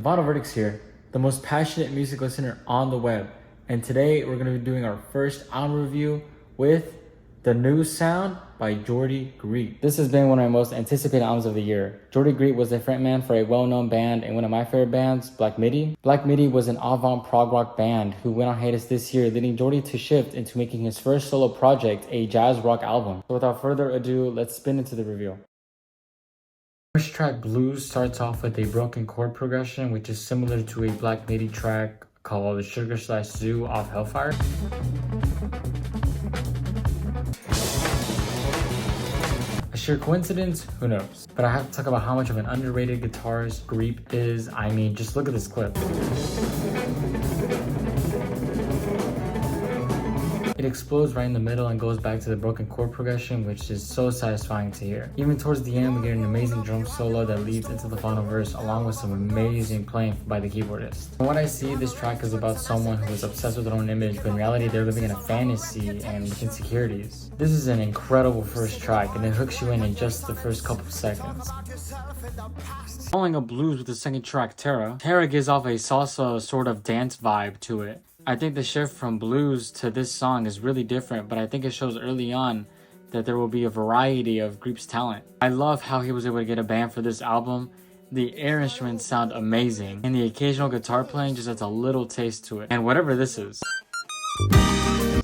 The final verdict's here, the most passionate music listener on the web. And today we're going to be doing our first album review with The New Sound by Geordie Greep. This has been one of my most anticipated albums of the year. Geordie Greep was the frontman for a well-known band and one of my favorite bands, Black Midi. Black Midi was an avant prog rock band who went on hiatus this year, leading Geordie to shift into making his first solo project, a jazz rock album. So without further ado, let's spin into the review. First track, Blues, starts off with a broken chord progression, which is similar to a Black Midi track called Sugar / Zoo off Hellfire. A sheer coincidence? Who knows? But I have to talk about how much of an underrated guitarist Greep is. I mean, just look at this clip. It explodes right in the middle and goes back to the broken chord progression, which is so satisfying to hear. Even towards the end, we get an amazing drum solo that leads into the final verse, along with some amazing playing by the keyboardist. From what I see, this track is about someone who is obsessed with their own image, but in reality, they're living in a fantasy and with insecurities. This is an incredible first track, and it hooks you in just the first couple of seconds. Following up Blues with the second track, Terara. Terara gives off a salsa sort of dance vibe to it. I think the shift from blues to this song is really different, but I think it shows early on that there will be a variety of Greep's talent. I love how he was able to get a band for this album. The air instruments sound amazing, and the occasional guitar playing just adds a little taste to it. And whatever this is.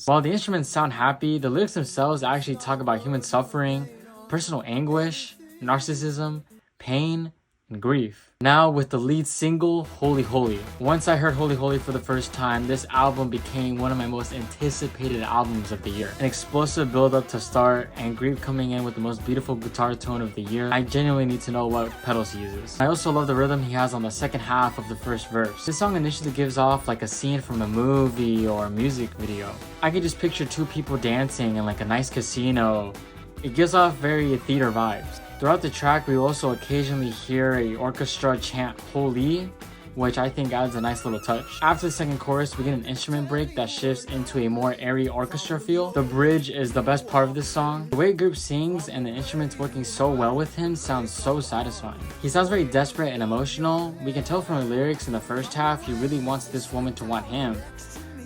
While the instruments sound happy, the lyrics themselves actually talk about human suffering, personal anguish, narcissism, pain, and grief. Now with the lead single, Holy Holy. Once I heard Holy Holy for the first time, this album became one of my most anticipated albums of the year. An explosive build up to start, and Greep coming in with the most beautiful guitar tone of the year. I genuinely need to know what pedals he uses. I also love the rhythm he has on the second half of the first verse. This song initially gives off like a scene from a movie or a music video. I can just picture two people dancing in like a nice casino. It gives off very theater vibes. Throughout the track, we also occasionally hear a orchestra chant Holy, which I think adds a nice little touch. After the second chorus, we get an instrument break that shifts into a more airy orchestra feel. The bridge is the best part of this song. The way Greep sings and the instruments working so well with him sounds so satisfying. He sounds very desperate and emotional. We can tell from the lyrics in the first half, he really wants this woman to want him.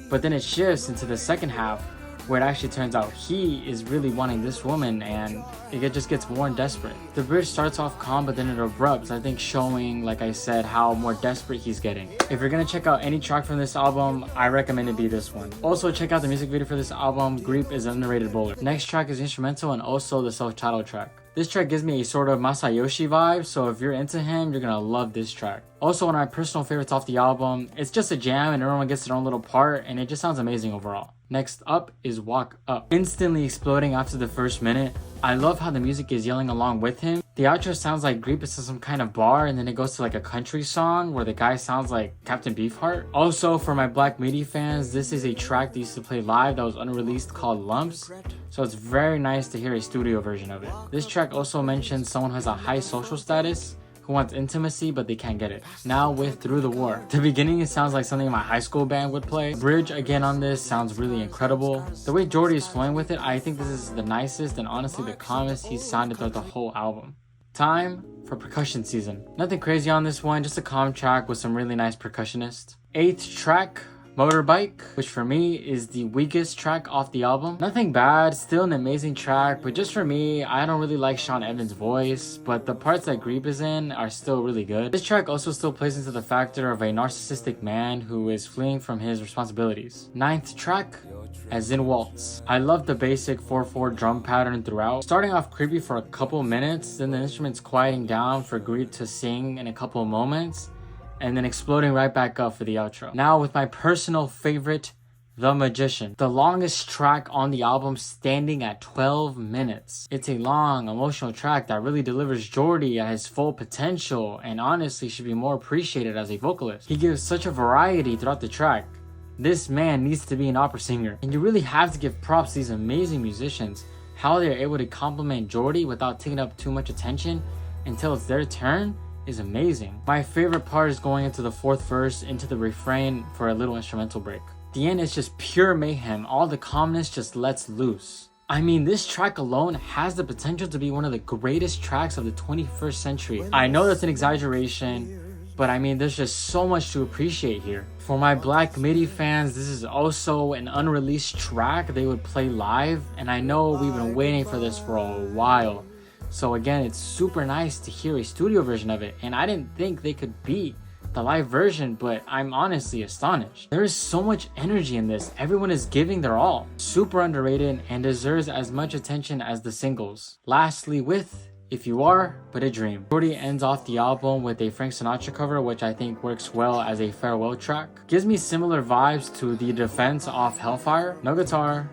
But then it shifts into the second half, where it actually turns out he is really wanting this woman, and it just gets more desperate. The bridge starts off calm, but then it erupts, I think showing, like I said, how more desperate he's getting. If you're gonna check out any track from this album, I recommend it be this one. Also check out the music video for this album. Greep is an underrated bowler. Next track is instrumental and also the self-titled track. This track gives me a sort of Masayoshi vibe, so if you're into him, you're gonna love this track. Also one of my personal favorites off the album. It's just a jam and everyone gets their own little part, and it just sounds amazing overall. Next up is Walk Up. Instantly exploding after the first minute. I love how the music is yelling along with him. The outro sounds like Greep is in some kind of bar, and then it goes to like a country song where the guy sounds like Captain Beefheart. Also, for my Black Midi fans, this is a track that used to play live that was unreleased called Lumps. So it's very nice to hear a studio version of it. This track also mentions someone who has a high social status, who wants intimacy but they can't get it. Now with Through the War. The beginning, it sounds like something my high school band would play. Bridge again on this sounds really incredible. The way Geordie is flowing with it, I think this is the nicest and honestly the calmest he's sounded throughout the whole album. Time for percussion season. Nothing crazy on this one, just a calm track with some really nice percussionists. 8th track, Motorbike, which for me is the weakest track off the album. Nothing bad, still an amazing track, but just for me, I don't really like Sean Evans' voice, but the parts that Greep is in are still really good. This track also still plays into the factor of a narcissistic man who is fleeing from his responsibilities. 9th track, As in Waltz. I love the basic 4/4 drum pattern throughout. Starting off creepy for a couple minutes, then the instruments quieting down for Greep to sing in a couple moments, and then exploding right back up for the outro. Now with my personal favorite, The Magician. The longest track on the album, standing at 12 minutes. It's a long, emotional track that really delivers Geordie at his full potential, and honestly should be more appreciated as a vocalist. He gives such a variety throughout the track. This man needs to be an opera singer. And you really have to give props to these amazing musicians, how they're able to compliment Geordie without taking up too much attention until it's their turn is amazing. My favorite part is going into the 4th verse, into the refrain for a little instrumental break. The end is just pure mayhem. All the calmness just lets loose. I mean, this track alone has the potential to be one of the greatest tracks of the 21st century. I know that's an exaggeration, but I mean, there's just so much to appreciate here. For my Black MIDI fans, this is also an unreleased track they would play live, and I know we've been waiting for this for a while. So again, it's super nice to hear a studio version of it, and I didn't think they could beat the live version, but I'm honestly astonished. There is so much energy in this. Everyone is giving their all. Super underrated and deserves as much attention as the singles. Lastly, with If You Are But a Dream. Geordie ends off the album with a Frank Sinatra cover, which I think works well as a farewell track. Gives me similar vibes to The Defense off Hellfire. No guitar,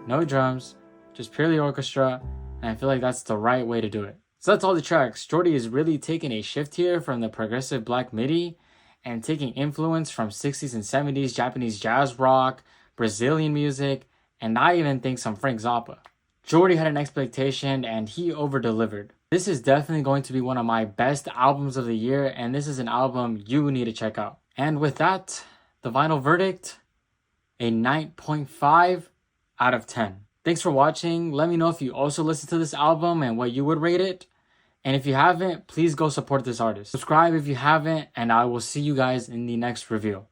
no drums, just purely orchestra, and I feel like that's the right way to do it. So that's all the tracks. Geordie is really taking a shift here from the progressive Black MIDI and taking influence from 60s and 70s Japanese jazz rock, Brazilian music, and I even think some Frank Zappa. Geordie had an expectation and he over-delivered. This is definitely going to be one of my best albums of the year, and this is an album you need to check out. And with that, the final verdict, a 9.5 out of 10. Thanks for watching. Let me know if you also listened to this album and what you would rate it. And if you haven't, please go support this artist. Subscribe if you haven't, and I will see you guys in the next review.